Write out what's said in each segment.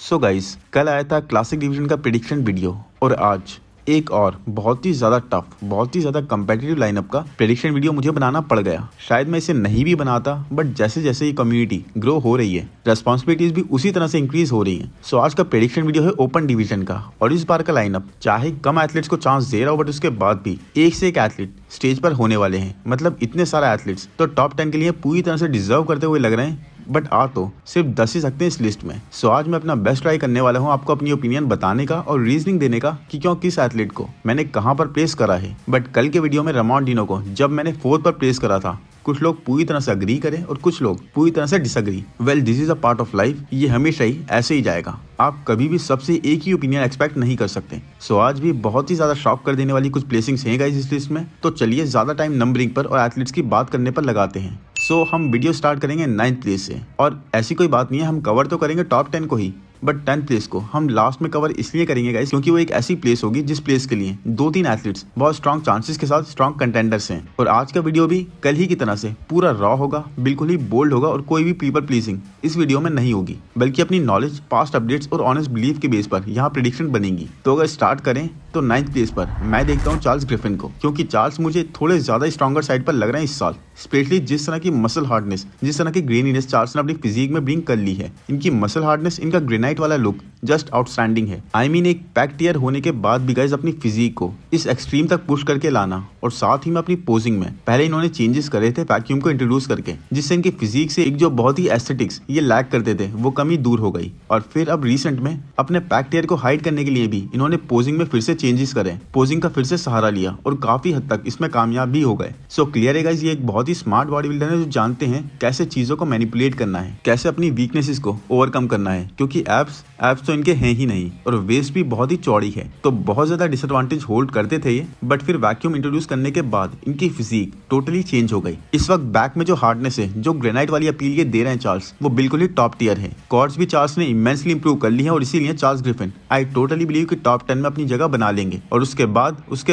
So guys, कल आया था क्लासिक डिवीजन का प्रेडिक्शन वीडियो और आज एक और बहुत ही ज़्यादा टफ, बहुत ही ज़्यादा कम्पेटिटिव लाइनअप का प्रेडिक्शन वीडियो मुझे बनाना पड़ गया। शायद मैं इसे नहीं भी बनाता, बट जैसे जैसे ये कम्युनिटी ग्रो हो रही है, रेस्पॉन्सिबिलिटीज भी उसी तरह से इंक्रीज हो रही हैं। सो आज का प्रेडिक्शन वीडियो है ओपन डिवीजन का और इस बार का लाइनअप चाहे कम एथलीट्स को चांस दे रहा हो, बट उसके बाद भी एक से एक एथलीट स्टेज पर होने वाले हैं। मतलब इतने सारे एथलीट्स तो टॉप 10 के लिए पूरी तरह से डिजर्व करते हुए लग रहे हैं, बट आ तो सिर्फ 10 ही सकते हैं इस लिस्ट में। सो आज मैं अपना बेस्ट ट्राई करने वाला हूँ आपको अपनी ओपिनियन बताने का और रीजनिंग देने का कि क्यों किस एथलीट को मैंने कहाँ पर प्लेस करा है। बट कल के वीडियो में रमोंडिनो को जब मैंने 4th पर प्लेस करा था, कुछ लोग पूरी तरह से अग्री करें और कुछ लोग पूरी तरह से disagree. Well, this is a part of life, ये हमेशा ही ऐसे ही जाएगा। आप कभी भी सबसे एक ही ओपिनियन एक्सपेक्ट नहीं कर सकते। सो आज भी बहुत ही ज्यादा शॉक कर देने वाली कुछ प्लेसिंग्स हैं गाइस इस लिस्ट में। तो चलिए ज्यादा टाइम नंबरिंग पर और एथलीट्स की बात करने पर लगाते हैं। सो हम वीडियो स्टार्ट करेंगे 9th प्लेस से, और ऐसी कोई बात नहीं है, हम कवर तो करेंगे टॉप 10 को ही, बट 10th प्लेस को हम लास्ट में कवर इसलिए करेंगे गाइस क्योंकि वो एक ऐसी प्लेस होगी जिस प्लेस के लिए 2-3 एथलीट्स बहुत स्ट्रॉन्ग चांसेस के साथ स्ट्रॉन्ग कंटेंडर्स हैं। और आज का वीडियो भी कल ही की तरह से पूरा रॉ होगा, बिल्कुल ही बोल्ड होगा और कोई भी पीपल प्लीजिंग इस वीडियो में नहीं होगी, बल्कि अपनी नॉलेज, पास्ट अपडेट्स और ऑनेस्ट बिलीफ के बेस पर यहाँ प्रेडिक्शन बनेगी। तो अगर स्टार्ट करें तो 9th प्लेस पर मैं देखता हूँ चार्ल्स ग्रिफिन को, क्योंकि चार्ल्स मुझे थोड़े ज्यादा स्ट्रॉन्गर साइड पर लग रहे हैं इस साल। स्पेशली जिस तरह की मसल हार्डनेस, जिस तरह की ग्रेनीनेस चार्ल्स ने अपनी फिजिक में ब्रिंग कर ली है, इनकी मसल हार्डनेस, इनका ग्रेनाइट वाला लुक जस्ट आउटस्टैंडिंग है। आई मीन एक पैक टीयर होने के बाद भी गाइस अपनी फिजिक को इस एक्सट्रीम तक पुश करके लाना, और साथ ही में अपनी पोजिंग में पहले इन्होंने चेंजेस करे थे वैक्यूम को इंट्रोड्यूस करके, जिससे इनकी फिजिक से एक जो बहुत ही एस्थेटिक्स ये लैक करते थे वो कमी दूर हो गई। और फिर अब रिसेंट में अपने पैक टीयर को हाइड करने के लिए भी इन्होंने पोजिंग में फिर से चेंजेस करे, पोजिंग का फिर से सहारा लिया और काफी हद तक इसमें कामयाब भी हो गए। सो क्लियर है गाइस, ये एक बहुत ही स्मार्ट बॉडी बिल्डर है जो जानते हैं कैसे चीजों को मैनिपुलेट करना है, कैसे अपनी वीकनेसेस को ओवरकम करना है, क्योंकि एब्स तो इनके हैं ही नहीं और वेस्ट भी बहुत ही चौड़ी है। तो बहुत ज्यादा डिसएडवांटेज होल्ड करते थे ये, बट फिर वैक्यूम इंट्रोड्यूस करने के बाद इनकी फिजिक टोटली चेंज हो गई। इस वक्त बैक में जो हार्डनेस है, जो ग्रेनाइट वाली अपील ये दे रहे हैं चार्ल्स, वो बिल्कुल ही टॉप टियर है। कॉर्ड्स भी चार्ल्स ने इमेंसली इंप्रूव कर ली है, और इसीलिए Charles Griffin I totally believe कि टॉप 10 में अपनी जगह बना लेंगे। और उसके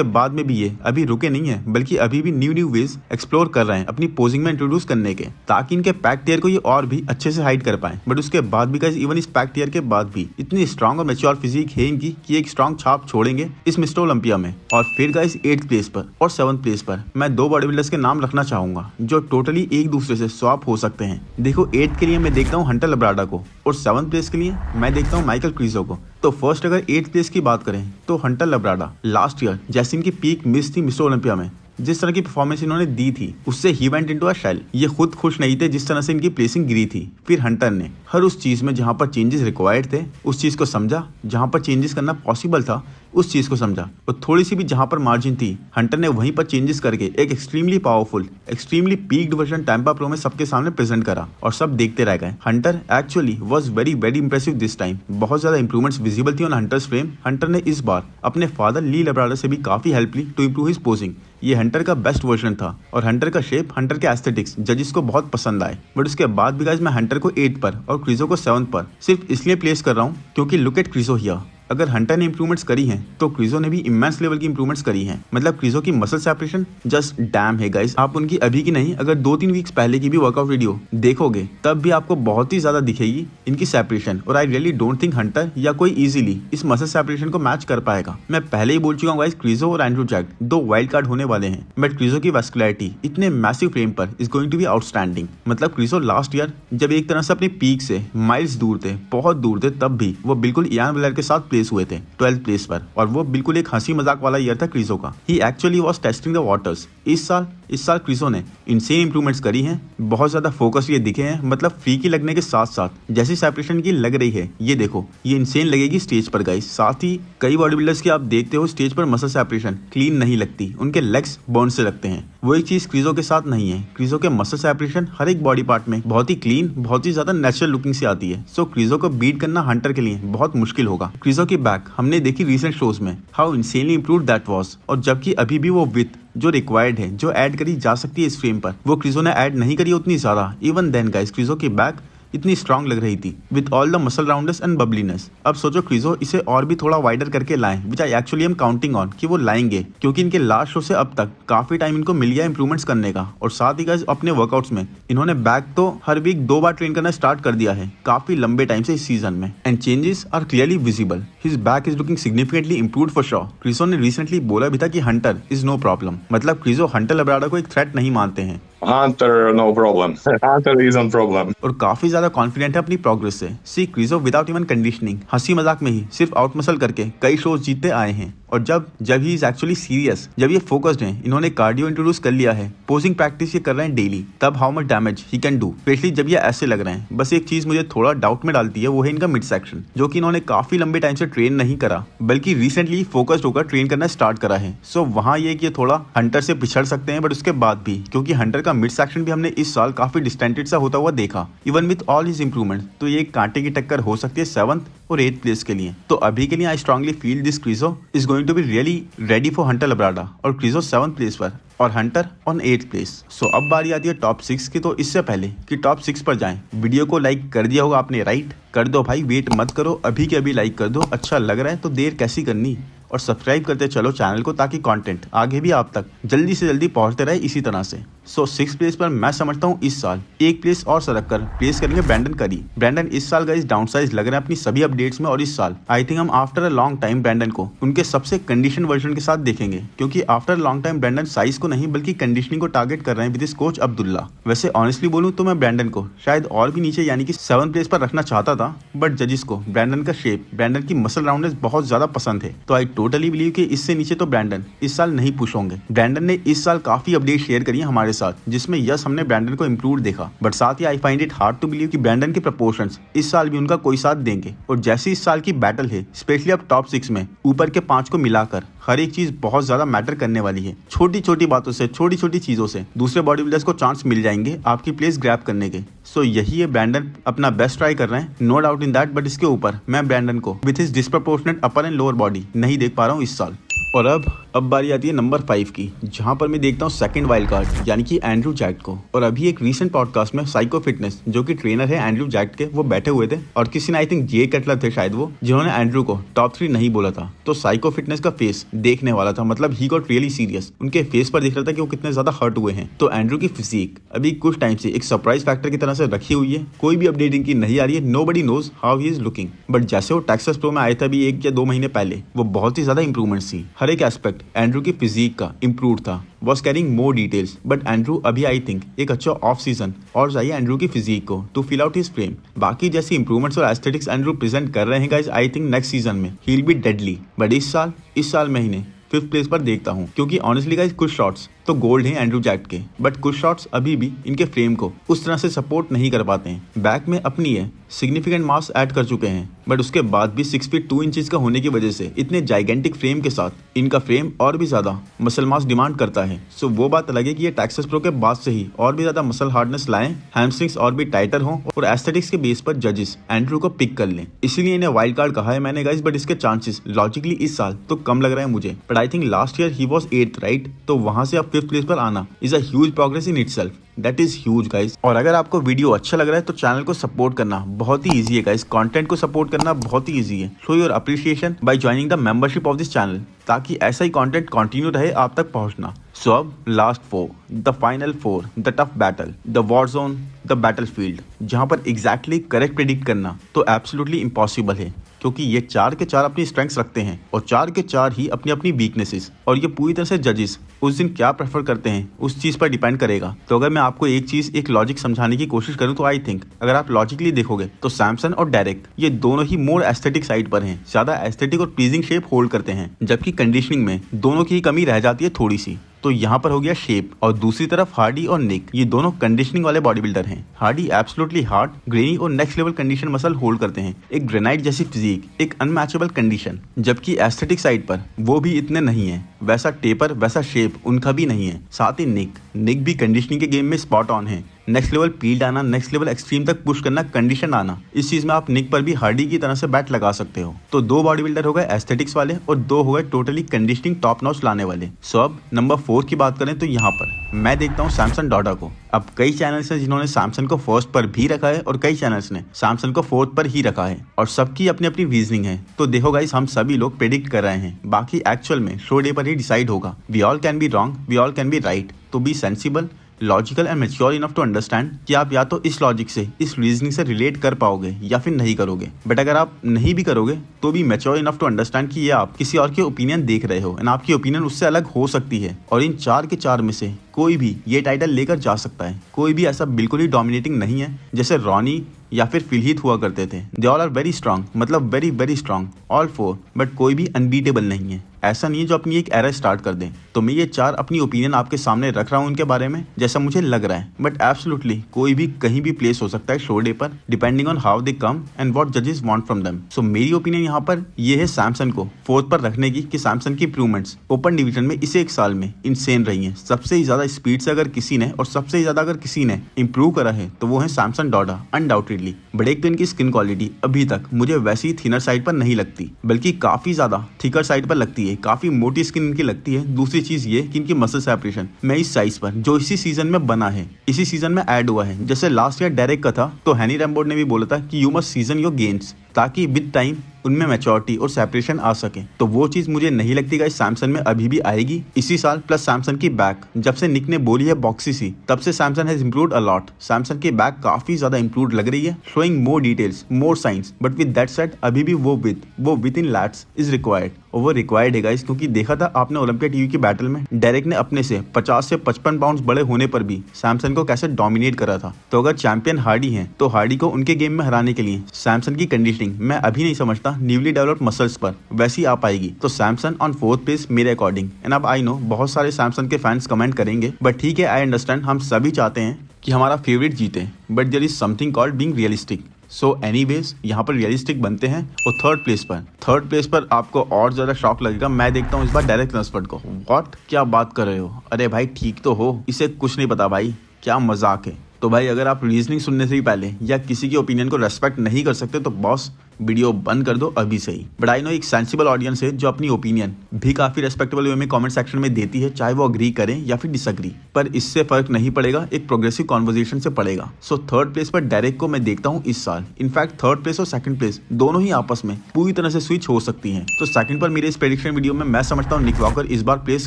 बाद में भी ये अभी रुके नहीं है, बल्कि अभी भी न्यू वेज एक्सप्लोर कर रहे हैं अपनी पोजिंग में इंट्रोड्यूस करने के, ताकि इनके पैक टियर को ये और भी अच्छे से हाइड कर पाए। बट उसके बाद भी गाइस, इवन इस पैक टियर के बाद भी इतनी स्ट्रॉन्ग और मैच्योर फिजिक है इनकी कि एक स्ट्रॉन्ग छाप छोड़ेंगे इस मिस्टर ओलंपिया में। और फिर गाइस 8th प्लेस पर और 7th प्लेस पर मैं 2 बॉडी बिल्डर्स के नाम रखना चाहूंगा जो टोटली एक दूसरे से स्वैप हो सकते हैं। देखो, 8th के लिए मैं देखता हूँ हंटर लब्राडा को, और 7th प्लेस के लिए मैं देखता हूँ माइकल क्रीजो को। तो फर्स्ट अगर 8th प्लेस की बात करें तो हंटर लब्राडा लास्ट ईयर जैसे इनकी पीक मिस थी मिस्टर ओलंपिया में, जिस तरह की परफॉर्मेंस इन्होंने दी थी, उससे ही वेंट इनटू अ शेल। ये खुद खुश नहीं थे जिस तरह से इनकी प्लेसिंग गिरी थी। फिर हंटर ने हर उस चीज में जहां पर चेंजेस रिक्वायर्ड थे उस चीज को समझा, जहां पर चेंजेस करना पॉसिबल था उस चीज को समझा, और थोड़ी सी भी जहां पर मार्जिन थी हंटर ने वहीं पर चेंजेस करके एक extremely powerful, extremely peaked version Tampa pro में सबके सामने प्रेजेंट करा, और सब देखते रह गए। Hunter actually was very very impressive this time. बहुत ज्यादा इंप्रूवमेंट्स विजिबल थी ऑन हंटर्स फ्रेम। हंटर ने इस बार अपने फादर ली लब्राडा से भी काफी हेल्प ली टू इंप्रूव हिज पोजिंग। ये हंटर का बेस्ट वर्जन था, और हंटर का शेप, हंटर के एस्थेटिक्स जजिस को बहुत पसंद आए। बट उसके बाद भी गाइस मैं हंटर को 8th पर और क्रीजो को 7th पर सिर्फ इसलिए प्लेस कर रहा हूँ क्योंकि लुक एट क्रीजो हियर। अगर हंटर ने इंप्रूवमेंट्स करी हैं तो क्रीजो ने भी इमेंस लेवल की इंप्रूवमेंट्स करी हैं। मतलब क्रीजो की मसल सेपरेशन जस्ट डैम है गाइस। आप उनकी अभी की नहीं, अगर 2-3 वीक्स पहले की भी वर्कआउट वीडियो देखोगे तब भी आपको बहुत ही ज्यादा दिखेगी इनकी सेपरेशन। और I really don't think Hunter या कोई इजीली इस मसल सेपरेशन को मैच कर पाएगा। मैं पहले ही बोल चुका हूँ गाइस, क्रीजो और एंड्रू जैक 2 वाइल्ड कार्ड होने वाले हैं, बट क्रीजो की वैस्कुलरिटी इतने मैसिव फ्रेम पर is going to be outstanding. मतलब क्रीजो लास्ट ईयर जब एक तरह से अपनी पीक से माइल्स दूर थे, बहुत दूर थे, तब भी वो बिल्कुल इयान ब्लेयर के साथ प्लेस हुए थे 12th प्लेस पर, और वो बिल्कुल एक हंसी मजाक वाला ईयर था क्रीजो का। He actually was testing the waters. इस साल क्रीजो ने इनसेन इंप्रूवमेंट्स करी हैं, बहुत ज्यादा फोकस ये दिखे हैं। मतलब फ्री की लगने के साथ साथ जैसी सेपरेशन की लग रही है, ये देखो, ये इनसेन लगेगी स्टेज पर गाइस। साथ ही कई बॉडी बिल्डर्स की आप देखते हो स्टेज पर मसल सेपरेशन क्लीन नहीं लगती, उनके लेग्स बर्न से लगते हैं। वो एक चीज क्रीजो के साथ नहीं है। क्रीजो के मसल सेपरेशन हर एक बॉडी पार्ट में बहुत ही क्लीन, बहुत ही ज्यादा नेचुरल लुकिंग से आती है। सो क्रीजो को बीट करना हंटर के लिए बहुत मुश्किल होगा। क्रीजो की बैक हमने देखी रिसेंट शोज में, how insanely improved that was, और जबकि अभी भी वो विथ जो रिक्वायर्ड है, जो ऐड करी जा सकती है इस फ्रेम पर, वो क्रीजो ने ऐड नहीं करी उतनी ज्यादा। इवन देन गाइस क्रीजो की बैक इतनी स्ट्रांग लग रही थी with all the muscle roundness and bubbliness. अब सोचो क्रिजो इसे और भी थोड़ा वाइडर करके लाएं, which I actually am counting on कि वो लाएंगे, क्योंकि इनके लास्ट शो से अब तक काफी टाइम इनको मिल गया इंप्रूवमेंट्स करने का। और साथ ही गाइस अपने वर्कआउट्स में इन्होंने बैक तो हर वीक 2 बार ट्रेन करना स्टार्ट कर दिया है काफी लंबे टाइम से इस सीजन में, and changes are clearly visible. His back is looking significantly improved for sure. Krizo ने रिसेंटली बोला भी था कि हंटर इज नो प्रॉब्लम, मतलब क्रिजो हंटर लब्राडो को एक थ्रेट नहीं मानते हैं। Hunter, no problem. Hunter isn't problem. और काफी ज्यादा कॉन्फिडेंट है अपनी प्रोग्रेस से। सी क्रिजो विदाउट इवन कंडीशनिंग हंसी मजाक में ही सिर्फ आउट मसल करके कई शोज जीतते आए हैं। और जब ही इज एक्चुअली सीरियस, जब ये फोकस्ड हैं, इन्होंने कार्डियो इंट्रोड्यूस कर लिया है, पोजिंग प्रैक्टिस ये कर रहे हैं डेली, तब how much damage he can do, specially जब ये ऐसे लग रहे हैं। बस एक चीज मुझे थोड़ा डाउट में डालती है, वो है इनका मिड सेक्शन, जो कि इन्होंने काफी लंबे टाइम से ट्रेन नहीं करा, बल्कि रिसेंटली फोकस्ड होकर ट्रेन करना स्टार्ट करा है। सो वहाँ ये कि थोड़ा हंटर से पिछड़ सकते हैं, बट उसके बाद भी क्योंकि हंटर का मिड सेक्शन भी हमने इस साल काफी डिस्टेंटेड सा होता हुआ देखा, even with all his improvement, तो ये कांटे की टक्कर हो सकती है 7th और 8th प्लेस के लिए। तो अभी के लिए I strongly feel this Krizo is going to be really ready for Hunter Labrada, और क्रिजो 7th प्लेस पर और हंटर ऑन 8th प्लेस। सो अब बारी आती है टॉप 6 की। तो इससे पहले कि टॉप 6 पर जाएं, वीडियो को लाइक कर दिया होगा आपने, राइट? कर दो भाई, वेट मत करो, अभी के अभी लाइक कर दो। अच्छा लग रहा है तो देर कैसी करनी, और सब्सक्राइब करते चलो चैनल को, ताकि कंटेंट आगे भी आप तक जल्दी से जल्दी पहुंचते रहे इसी तरह से। सो 6th प्लेस पर मैं समझता हूँ इस साल एक प्लेस और सरक कर प्लेस करेंगे ब्रैंडन करी। ब्रैंडन इस साल गाइस डाउनसाइज लग रहे हैं अपनी सभी अपडेट्स में, और इस साल आई थिंक हम after a long time Brandon को उनके सबसे कंडीशन वर्जन के साथ देखेंगे, क्योंकि after long time Brandon size को नहीं बल्कि कंडीशनिंग को टारगेट कर रहे हैं विद हिज कोच अब्दुल्ला। वैसे ऑनेस्टली बोलूं तो मैं ब्रैंडन को शायद और भी नीचे यानी कि 7th प्लेस पर रखना चाहता था, बट जजिस को ब्रैंडन का शेप, ब्रैंडन की मसल राउंडनेस बहुत ज्यादा पसंद है। तो आई टोटली बिलीव कि इससे नीचे तो ब्रैंडन इस साल नहीं पुश होंगे। ब्रैंडन ने इस साल काफी अपडेट शेयर करी है हमारे साथ, जिसमें यस हमने ब्रैंडन को इम्प्रूव देखा, बट साथ ही I find it hard to believe कि ब्रैंडन के प्रपोर्शंस इस साल भी उनका कोई साथ देंगे। और जैसी इस साल की बैटल है, स्पेशली अब टॉप 6 में ऊपर के 5 को मिलाकर हर एक चीज बहुत ज्यादा मैटर करने वाली है। छोटी छोटी बातों से, छोटी छोटी चीजों से दूसरे बॉडी बिल्डर्स को चांस मिल जाएंगे आपकी प्लेस ग्रैब करने के। सो यही है, ब्रैंडन अपना बेस्ट ट्राई कर रहे हैं, no doubt in that, but इसके ऊपर मैं ब्रैंडन को with his disproportionate upper and lower body नहीं देख पा रहा हूँ इस साल। और अब बारी आती है नंबर 5 की, जहां पर मैं देखता हूँ सेकंड वाइल्ड कार्ड यानी कि एंड्रू जैक्ट को। और अभी एक रीसेंट पॉडकास्ट में साइको फिटनेस जो कि ट्रेनर है एंड्रू जैक्ट के, वो बैठे हुए थे, और किसी ने आई थिंक जे कटलर थे शायद वो, जिन्होंने एंड्रू को टॉप 3 नहीं बोला था। तो साइको फिटनेस का फेस देखने वाला था, मतलब ही गॉट रियली सीरियस। उनके फेस पर दिख रहा था कि वो कितने ज्यादा हर्ट हुए हैं। तो एंड्रू की फिजिक अभी कुछ टाइम से एक सरप्राइज फैक्टर की तरह से रखी हुई है, कोई भी अपडेट इनकी नहीं आ रही है, nobody knows how he is looking. But जैसे वो टेक्सास प्रो में आया था अभी 1 या 2 महीने पहले, वो बहुत ही ज्यादा इंप्रूवमेंट थी, हर एक एस्पेक्ट एंड्रू की फिजिक का इम्प्रूव था, was carrying more details. But Andrew अभी आई थिंक एक अच्छा ऑफ सीजन और चाहिए एंड्रू की फिजिक को to fill out his frame. बाकी जैसी इंप्रूवमेंट्स और एस्थेटिक्स एंड्रू प्रेजेंट कर रहे हैं guys, I think next season में he will be deadly. But इस साल मैं इन्हें 5th प्लेस पर देखता हूँ, क्योंकि ऑनेस्टली गाइस कुछ शॉट्स तो गोल्ड हैं एंड्रू जैक्ट के, बट कुछ शॉट्स अभी भी इनके फ्रेम को उस तरह से सपोर्ट नहीं कर पाते हैं। बैक में अपनी है सिग्निफिकेंट मास ऐड कर चुके हैं, बट उसके बाद भी 6 फीट 2 इंचेस का होने की वजह से इतने जाइगेंटिक फ्रेम के साथ इनका फ्रेम और भी ज्यादा मसल मास डिमांड करता है। सो वो बात अलग है कि ये टेक्सास प्रो के बाद से ही और भी ज्यादा मसल हार्डनेस लाएं, हैमस्ट्रिंग्स और भी टाइटर हों, और एस्थेटिक्स के बेस पर जजेस एंड्रू को पिक कर लें। इसीलिए इन्हें वाइल्ड कार्ड कहा है मैंने गाइस, बट इसके चांसेस लॉजिकली इस साल तो कम लग रहे हैं मुझे। But I think last year he was 8th right, तो वहां से अब 5th प्लेस पर आना is a huge progress in itself, that is huge guys. और अगर आपको वीडियो अच्छा लग रहा है तो चैनल को सपोर्ट करना बहुत ही इजी है गाइस, कंटेंट को सपोर्ट करना बहुत ही इजी है। Show your appreciation by joining the membership of this channel, ताकि ऐसा ही कंटेंट कंटिन्यू रहे आप तक पहुंचना। सो अब last 4, the final 4, the tough battle, the war zone, the battlefield, जहां पर एग्जैक्टली करेक्ट प्रेडिक्ट करना तो एब्सोल्युटली इम्पॉसिबल है, क्योंकि ये 4 के 4 अपनी स्ट्रेंथ्स रखते हैं और 4 के 4 ही अपनी अपनी वीकनेसेस, और ये पूरी तरह से जजेस उस दिन क्या प्रेफर करते हैं उस चीज पर डिपेंड करेगा। तो अगर मैं आपको एक चीज एक लॉजिक समझाने की कोशिश करूं तो आई थिंक अगर आप लॉजिकली देखोगे तो सैमसन और डेरेक ये दोनों ही मोर एस्थेटिक साइड पर हैं, ज्यादा एस्थेटिक और प्लीजिंग शेप होल्ड करते हैं, जबकि कंडीशनिंग में दोनों की ही कमी रह जाती है थोड़ी सी। तो यहाँ पर हो गया शेप, और दूसरी तरफ हार्डी और निक, ये दोनों कंडीशनिंग वाले बॉडी बिल्डर हैं। हार्डी एब्सोल्युटली हार्ड, ग्रेनी और next level condition muscle hold करते हैं, एक ग्रेनाइट जैसी फिजिक, एक अनमैचेबल कंडीशन, जबकि एस्थेटिक साइड पर वो भी इतने नहीं है, वैसा टेपर वैसा शेप उनका भी नहीं है। साथ ही निक भी कंडीशनिंग के गेम में स्पॉट ऑन है, नेक्स्ट लेवल फील्ड आना, नेक्स्ट लेवल एक्सट्रीम तक पुश करना, कंडीशन आना, इस चीज में आप निक पर भी हार्डी की तरह से बैट लगा सकते हो। तो 2 बॉडी बिल्डर हो गए एस्थेटिक्स वाले और 2 हो गए टोटली कंडीशनिंग टॉप नॉच लाने वाले। सो अब नंबर 4 की बात करें तो यहाँ पर मैं देखता हूँ सैमसन डॉडा को। अब कई चैनल्स हैं जिन्होंने सैमसन को फर्स्ट पर भी रखा है और कई चैनल्स ने सैमसन को फोर्थ पर ही रखा है और सबकी अपनी अपनी रीजनिंग है। तो देखो गाइस, हम सभी लोग प्रेडिक्ट कर रहे हैं, बाकी एक्चुअल में शो डे पर ही डिसाइड होगा। We all can be wrong, we all can be right. तो be sensible, logical and mature enough to understand कि आप या तो इस लॉजिक से, इस रीजनिंग से रिलेट कर पाओगे या फिर नहीं करोगे। बट अगर आप नहीं भी करोगे तो भी मेच्योर इनफ टू अंडरस्टैंड कि ये आप किसी और के ओपिनियन देख रहे हो एंड आपकी ओपिनियन उससे अलग हो सकती है और इन 4 के 4 में से कोई भी ये टाइटल लेकर जा सकता है। कोई भी ऐसा बिल्कुल ही डोमिनेटिंग नहीं है जैसे रॉनी या फिर फिलहीथ हुआ करते थे। They all are very strong, मतलब very very strong all 4, but कोई भी अनबीटेबल नहीं है। ऐसा नहीं है जो अपनी एक एरा स्टार्ट कर दें। तो मैं ये 4 अपनी ओपिनियन आपके सामने रख रहा हूँ उनके बारे में जैसा मुझे लग रहा है, बट एब्सोल्युटली कोई भी कहीं भी प्लेस हो सकता है शो डे पर, depending on how they come and what जजेस वांट फ्रॉम देम। सो मेरी ओपिनियन यहाँ पर ये है सैमसन को 4th पर रखने की, कि सैमसन की इंप्रूवमेंट्स ओपन डिवीजन में इस एक साल में इंसेन रही है। सबसे ही ज्यादा स्पीड से अगर किसी ने और सबसे ही ज्यादा अगर किसी ने इंप्रूव करा है तो वो है सैमसन डॉडा अनडाउटेडली। बट एक तो इनकी स्किन क्वालिटी अभी तक मुझे वैसी ही थिनर साइड पर नहीं लगती, बल्कि काफी ज्यादा थिकर साइड पर लगती है, काफी मोटी स्किन इनकी लगती है। दूसरी चीज ये कि इनकी मसल सेपरेशन मैं इस साइज पर जो इसी सीजन में बना है, इसी सीजन में ऐड हुआ है। जैसे लास्ट ईयर डेरेक का था तो हैनी रैमबोर्ड ने भी बोला था कि you must season your gains, ताकि विद टाइम उनमें मैच्योरिटी और सेपरेशन आ सके। तो वो चीज मुझे नहीं लगती गाइस सैमसन में अभी भी आएगी इसी साल। प्लस सैमसन की बैक, जब से निक ने बोली है बॉक्सी सी, तब से Samson has improved a lot. Samson की बैक काफी ज्यादा इंप्रूव्ड लग रही है, showing more details, more science. But with that said अभी भी वो width in lats is required, और वो रिक्वायर्ड है गाइस, क्योंकि देखा था आपने ओलंपिया टीवी की बैटल में डेरेक ने अपने से 50 से 55 पाउंड बड़े होने पर भी सैमसन को कैसे डोमिनेट करा था। तो अगर चैंपियन हार्डी है तो हार्डी को उनके गेम में हराने के लिए सैमसन की कंडीशनिंग मैं अभी नहीं समझता न्यूली डेवलप्ड मसल्स पर वैसी आ पाएगी। तो सैमसन ऑन 4th प्लेस मेरे अकॉर्डिंग। एंड अब आई नो बहुत सारे सैमसन के फैंस कमेंट करेंगे, बट ठीक है, आई अंडरस्टैंड। हम सभी चाहते हैं कि हमारा फेवरेट जीते, but there is something called being realistic. So anyways यहाँ पर रियलिस्टिक बनते हैं। और थर्ड प्लेस पर आपको और ज्यादा शॉक लगेगा। मैं देखता हूँ इस बार डेरेक रैमसफोर्ड को। व्हाट, क्या बात कर रहे हो? अरे भाई ठीक तो हो, इसे कुछ नहीं पता भाई, क्या मजाक है। तो भाई अगर आप रीजनिंग सुनने से ही पहले या किसी की ओपिनियन को रेस्पेक्ट नहीं कर सकते तो बॉस वीडियो बंद कर दो अभी से ही। बट आई नो एक सेंसिबल ऑडियंस है जो अपनी ओपिनियन भी काफी रेस्पेक्टेबल वे में कमेंट सेक्शन में देती है, चाहे वो अग्री करें या फिर डिसअग्री। पर इससे फर्क नहीं पड़ेगा, एक प्रोग्रेसिव कॉन्वर्जेशन से पड़ेगा। सो 3rd प्लेस पर डेरेक को मैं देखता हूँ इस साल। इनफैक्ट 3rd प्लेस और 2nd प्लेस दोनों ही आपस में पूरी तरह से स्विच हो सकती है। तो 2nd पर मेरे इस प्रेडिक्शन वीडियो में मैं समझता हूँ निक वॉकर इस बार प्लेस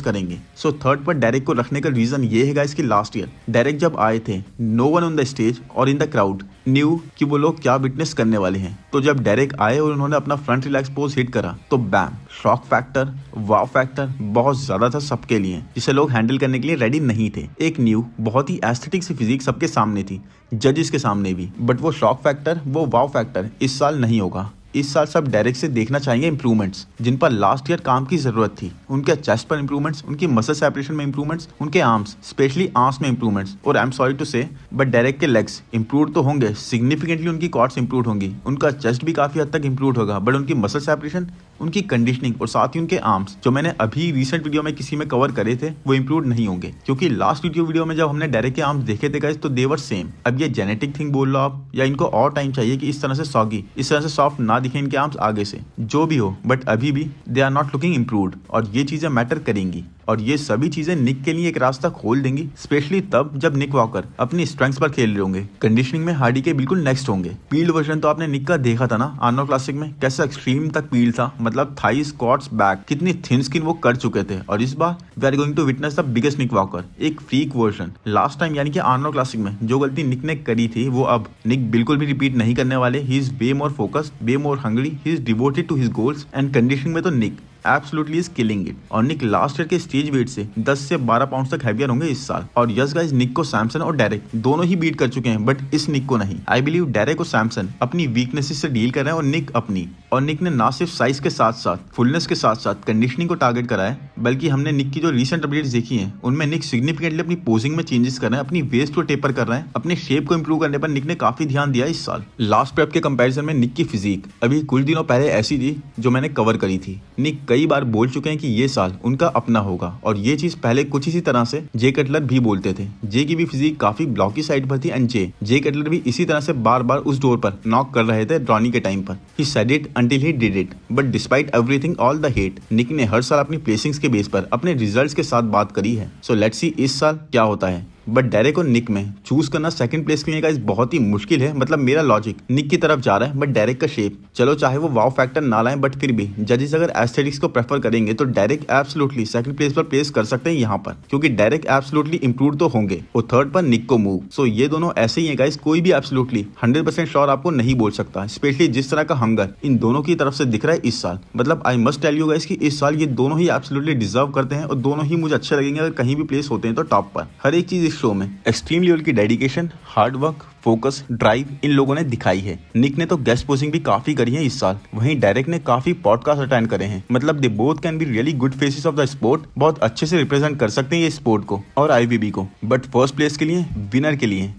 करेंगे। सो 3rd पर डेरेक को रखने का रीजन ये है गाइस कि लास्ट ईयर डेरेक जब आए थे, no one on the stage और इन द क्राउड न्यू कि वो लोग क्या विटनेस करने वाले हैं। तो जब डेरेक आए और उन्होंने अपना फ्रंट रिलैक्स पोज हिट करा तो बैम, शॉक फैक्टर, वाव फैक्टर बहुत ज्यादा था सबके लिए, जिसे लोग हैंडल करने के लिए रेडी नहीं थे। एक न्यू बहुत ही एस्थेटिक सी फिजिक सबके सामने थी, जजेस के सामने भी, बट वो शॉक फैक्टर, वो वाव फैक्टर इस साल नहीं होगा। इस साल सब डायरेक्ट से देखना चाहेंगे इंप्रूवमेंट्स जिन पर लास्ट ईयर काम की जरूरत थी। उनके चेस्ट पर इंप्रूवमेंट्स, उनकी मसल सेपरेशन में इंप्रूवमेंट्स, उनके आर्म्स स्पेशली आर्म्स में इंप्रूवमेंट्स। और आई एम सॉरी टू से बट डायरेक्ट के लेग्स इंप्रूव तो होंगे सिग्निफिकेंटली, उनकी क्वाड्स इंप्रूव होंगी, उनका चेस्ट भी काफी हद तक इंप्रूव होगा, बट उनकी मसल सेपरेशन, उनकी कंडीशनिंग और साथ ही उनके आर्म्स जो मैंने अभी रिसेंट वीडियो में किसी में कवर करे थे वो इंप्रूव नहीं होंगे। क्योंकि लास्ट वीडियो में जब हमने डायरेक्ट के आर्म्स देखे थे गाइस तो दे वर सेम। अब ये जेनेटिक थिंग बोल लो आप, या इनको और टाइम चाहिए कि इस तरह से सॉगी, इस तरह से सॉफ्ट ना दिखे इनके आर्म्स आगे से, जो भी हो, बट अभी भी they are not looking improved. और ये चीजें मैटर करेंगी और ये सभी चीजें निक के लिए एक रास्ता खोल देंगी, स्पेशली तब जब निक वॉकर अपनी स्ट्रेंथ्स पर खेल रहे होंगे, कंडीशनिंग में हार्डी के बिल्कुल नेक्स्ट होंगे। पील्ड वर्जन तो आपने निक का देखा था ना आर्नोल्ड क्लासिक में, कैसा एक्सट्रीम तक पील्ड था, मतलब थाई, स्क्वाट्स, बैक, कितनी थिन स्किन वो कर चुके थे। और इस बार we are going to witness the biggest Nick Walker, एक फ्रीक वर्जन। लास्ट टाइम यानी कि आर्नोल्ड क्लासिक में जो गलती निक ने करी थी वो अब निक बिल्कुल भी रिपीट नहीं करने वाले। He is way more focused, way more hungry, he is devoted to his goals and conditioning में तो Nick absolutely is killing it. और निक लास्ट ईयर के स्टेज वेट से 10 से 12 पाउंड तक हैवियर होंगे इस साल। और यस गाइस, निक को सैमसन और डेरेक दोनों ही बीट कर चुके हैं, बट इस निक को नहीं। आई बिलीव डेरेक और सैमसन अपनी वीकनेसेस से डील कर रहे हैं और निक अपनी। और निक ने ना सिर्फ साइज के साथ साथ फुलनेस के साथ साथ कंडीशनिंग को टारगेट करा है, बल्कि हमने निक की जो रिसेंट अपडेट्स देखी हैं उनमें निक सिग्निफिकेंटली अपनी पोजिंग में चेंजेस कर रहे हैं, अपनी वेस्ट को टेपर कर रहे हैं, अपने शेप को इंप्रूव करने पर निक ने काफी ध्यान दिया इस साल। लास्ट प्रेप के कंपैरिजन में निक की फिजिक अभी कुछ दिनों पहले ऐसी थी जो मैंने कवर करी थी। निक कई बार बोल चुके हैं कि ये साल उनका अपना होगा और ये चीज पहले कुछ इसी तरह से जे कटलर भी बोलते थे। जे की भी फिजिक काफी ब्लॉकी साइड पर थी एंड जे कटलर भी इसी तरह से बार बार उस डोर पर नॉक कर रहे थे रॉनी के टाइम पर। He said it until he did it, but despite everything all the hate, Nick ने हर साल अपनी प्लेसिंग्स के बेस पर अपने रिजल्ट्स के साथ बात करी है। सो लेट्स सी इस साल क्या होता है। बट डेरेक और निक में चूज करना सेकंड प्लेस के लिए गाइस बहुत ही मुश्किल है। मतलब मेरा लॉजिक निक की तरफ जा रहा है, बट डेरेक का शेप, चलो चाहे वो वाव फैक्टर ना लाएं बट फिर भी जजेस अगर एस्थेटिक्स को प्रेफर करेंगे तो डेरेक एब्सोल्युटली सेकंड प्लेस पर प्लेस कर सकते हैं यहाँ पर, क्योंकि डेरेक एब्सोल्युटली इंप्रूव तो होंगे और थर्ड पर निक को मूव। सो ये दोनों ऐसे ही है गाइस, कोई भी एब्सोल्युटली 100% श्योर आपको नहीं बोल सकता, स्पेशली जिस तरह का हंगर इन दोनों की तरफ से दिख रहा है इस साल। मतलब I must tell you guys कि इस साल ये दोनों ही एब्सोल्युटली डिजर्व करते हैं और दोनों ही मुझे अच्छे लगेंगे अगर कहीं भी प्लेस होते हैं तो टॉप पर। हर एक चीज इस शो में एक्सट्रीम लेवल की dedication, hard work, focus, drive इन लोगों ने दिखाई है। निक ने तो गेस्ट पोजिंग भी काफी करी है इस साल, वहीं डेरेक ने काफी पॉडकास्ट अटेंड करे हैं। मतलब they both can be really good faces of the sport, बहुत अच्छे से रिप्रेजेंट कर सकते हैं ये स्पोर्ट को और आईवीबी को। बट फर्स्ट प्लेस के लिए विनर के लिए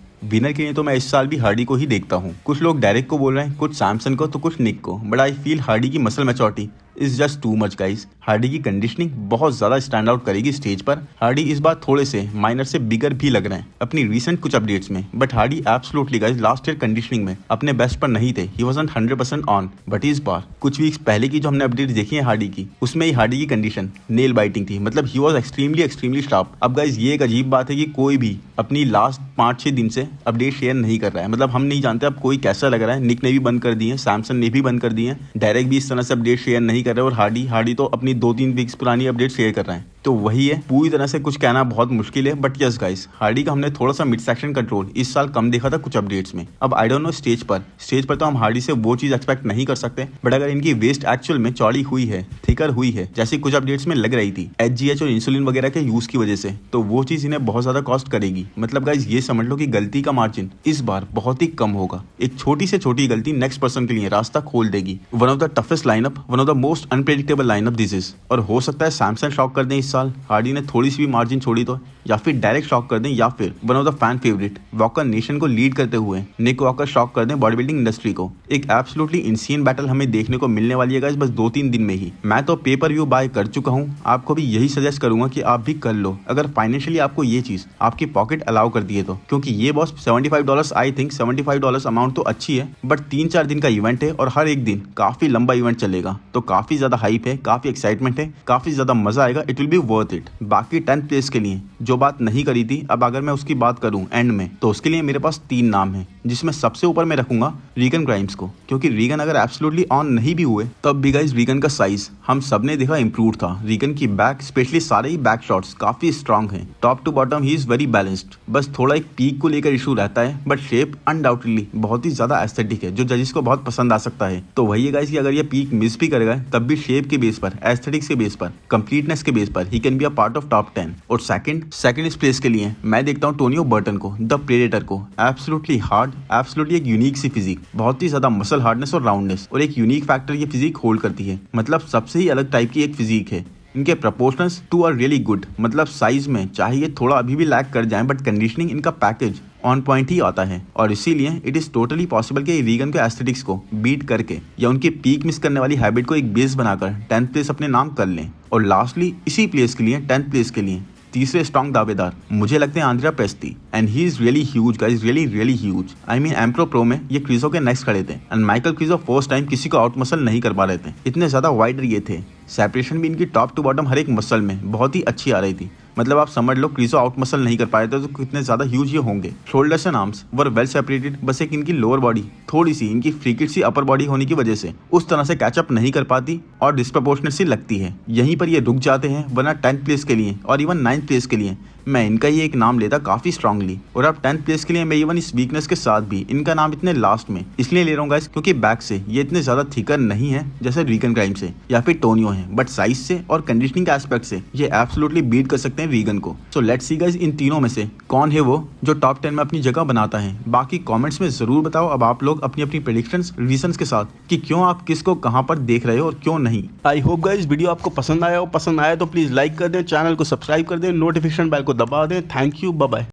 तो मैं इस साल भी हार्डी को ही देखता हूँ। कुछ लोग डेरेक को बोल रहे हैं, कुछ सैमसन को तो कुछ निक को, बट आई फील हार्डी की muscle maturity is just too much guys. Hardy की कंडीशनिंग बहुत ज्यादा स्टैंड आउट करेगी स्टेज पर। हार्डी इस बार थोड़े से माइनर से बिगर भी लग रहे हैं अपनी रीसेंट कुछ अपडेट्स में, but Hardy absolutely guys last year conditioning में अपने बेस्ट पर नहीं थे। ही वाजंट 100% ऑन, बट इस बार कुछ वीक्स पहले की जो हमने अपडेट देखी है हार्डी की, उसमें ही हार्डी की कंडीशन नेल बाइटिंग थी। मतलब ही वॉज एक्सट्रीमली शार्प। अब गाइस ये एक अजीब बात है कि कोई भी अपनी लास्ट 5-6 दिन से अपडेट शेयर नहीं कर रहा है। मतलब हम नहीं जानते अब कोई कैसा लग रहा है। निक ने भी बंद कर दी है, सैमसन ने भी बंद कर दी है, डेरेक भी इस तरह से अपडेट शेयर नहीं कर रहे और हार्डी तो अपनी 2-3 वीक्स पुरानी अपडेट शेयर कर रहे हैं। तो वही है, पूरी तरह से कुछ कहना बहुत मुश्किल है। बट यस गाइस, हार्डी का हमने थोड़ा सा मिड सेक्शन कंट्रोल इस साल कम देखा था कुछ अपडेट्स में। अब आई डोंट नो स्टेज पर तो हम हार्डी से वो चीज एक्सपेक्ट नहीं कर सकते, बट अगर इनकी वेस्ट एक्चुअल में चौड़ी हुई है, थिकर हुई है, जैसी कुछ अपडेट्स में लग रही थी HGH और इंसुलिन वगैरह के यूज की वजह से, तो वो चीज इन्हें बहुत ज्यादा कॉस्ट करेगी। मतलब गाइस ये समझ लो कि गलती का मार्जिन इस बार बहुत ही कम होगा। एक छोटी से छोटी गलती नेक्स्ट पर्सन के लिए रास्ता खोल देगी। One of the toughest lineup, one of the most unpredictable lineup this is. और हो सकता है सैमसन शॉक कर दें इस साल, हार्डी ने थोड़ी सी भी मार्जिन छोड़ी तो, या फिर डायरेक्ट शॉक कर दें, या फिर one of the fan favourite walker nation को लीड करते हुए निक वॉकर शॉक कर दें बॉडी बिल्डिंग इंडस्ट्री को। एक एब्सोल्युटली इंसियन बैटल हमें देखने को मिलने वाली है गाइस बस 2-3 दिन में ही। मैं तो पेपर व्यू बाय कर चुका हूँ, आपको भी यही सजेस्ट करूंगा कि आप भी कर लो अगर फाइनेंशियली आपको ये चीज आपकी पॉकेट अलाउ कर दिए तो, क्योंकि ये बॉस $75 आई थिंक $75 अमाउंट तो अच्छी है, बट 3-4 दिन का इवेंट है और हर एक दिन काफी लंबा इवेंट चलेगा, तो काफी ज्यादा हाइप है, काफी एक्साइटमेंट है, काफी ज्यादा मजा आएगा। It will be worth it. बाकी 10th प्लेस के लिए जो बात नहीं करी थी, अब अगर मैं उसकी बात करूं एंड में, तो उसके लिए मेरे पास 3 नाम हैं, जिसमें सबसे ऊपर मैं रखूंगा रीगन ग्राइम्स को, क्योंकि रीगन अगर एब्सोल्युटली ऑन नहीं भी हुए तब भी गाइस रीगन का साइज हम सबने देखा इंप्रूव था। रीगन की बैक, स्पेशली सारे ही बैक शॉट्स काफी स्ट्रांग हैं, top to bottom he is very balanced. बस थोड़ा एक पीक को लेकर इशू रहता है, बट शेप अनडाउटेडली बहुत ही ज्यादा एस्थेटिक है जो जजेस को बहुत पसंद आ सकता है। तो वही है गाइस कि अगर ये पीक मिस भी करेगा तब भी शेप के बेस पर, एस्थेटिक्स के बेस पर, कंप्लीटनेस के बेस पर he can be a part of top 10। और सेकंड इस प्लेस के लिए मैं देखता हूँ टोनियो बर्टन को, द प्रेडेटर को। एब्सोल्युटली हार्ड, एब्सोल्युटली एक यूनिक सी फिजिक, बहुत ही ज्यादा मसल हार्डनेस और राउंडनेस, और एक यूनिक फैक्टर ये फिजिक होल्ड करती है। मतलब सबसे ही अलग टाइप की एक फिजिक है। इनके प्रपोर्शनल्स टू आर रियली गुड। मतलब साइज में चाहे ये थोड़ा अभी भी लैग कर जाए, बट कंडीशनिंग इनका पैकेज ऑन पॉइंट ही आता है, और इसीलिए इट इज टोटली पॉसिबल कि रीगन के एस्थेटिक्स को बीट करके या उनकी पीक मिस करने वाली हैबिट को एक बेस बनाकर 10th प्लेस अपने नाम कर लें। और लास्टली इसी प्लेस के लिए 10th प्लेस के लिए तीसरे स्ट्रॉन्ग दावेदार मुझे लगते हैं Andrea Presti, and he is really huge guys, really huge. I mean Empro Pro में ये क्रिजो के नेक्स्ट खड़े थे, and Michal Krizo first time किसी को आउट मसल नहीं कर पा रहे थे, इतने ज्यादा वाइडर ये थे। सेपरेशन भी इनकी टॉप टू बॉटम हर एक मसल में बहुत ही अच्छी आ रही थी। मतलब आप समझ लो क्रिजो आउट मसल नहीं कर पाए थे तो कितने ज्यादा ह्यूज ये होंगे। Shoulders and arms were well separated, बस एक इनकी लोअर बॉडी थोड़ी सी इनकी फ्रीकिट सी अपर बॉडी होने की वजह से उस तरह से कैचअप नहीं कर पाती और डिस्प्रपोर्शनेट सी लगती है। यहीं पर ये रुक जाते हैं, वरना 10th प्लेस के लिए और इवन 9th प्लेस के लिए मैं इनका ही एक नाम लेता काफी स्ट्रांगली। और अब 10th प्लेस के लिए मैं इवन इस वीकनेस के साथ भी इनका नाम इतने लास्ट में इसलिए ले रहा हूँ गाइस, क्योंकि बैक से ये इतने ज्यादा थिकर नहीं है जैसे रीगन ग्राइम से या फिर टोनियो है, बट साइज से और कंडीशनिंग के एस्पेक्ट से ये एब्सोल्युटली बीट कर सकते हैं रीगन को। So let's see guys in तीनों में से कौन है वो जो टॉप 10 में अपनी जगह बनाता है। बाकी कमेंट्स में जरूर बताओ अब आप लोग अपनी अपनी प्रेडिक्शंस रीजंस के साथ कि क्यों आप किसको कहां पर देख रहे हो और क्यों नहीं। आई होप गाइस वीडियो आपको पसंद आया हो। पसंद आया तो प्लीज लाइक कर दें, चैनल को सब्सक्राइब कर दें, नोटिफिकेशन बेल को दबा दें। Thank you, bye bye.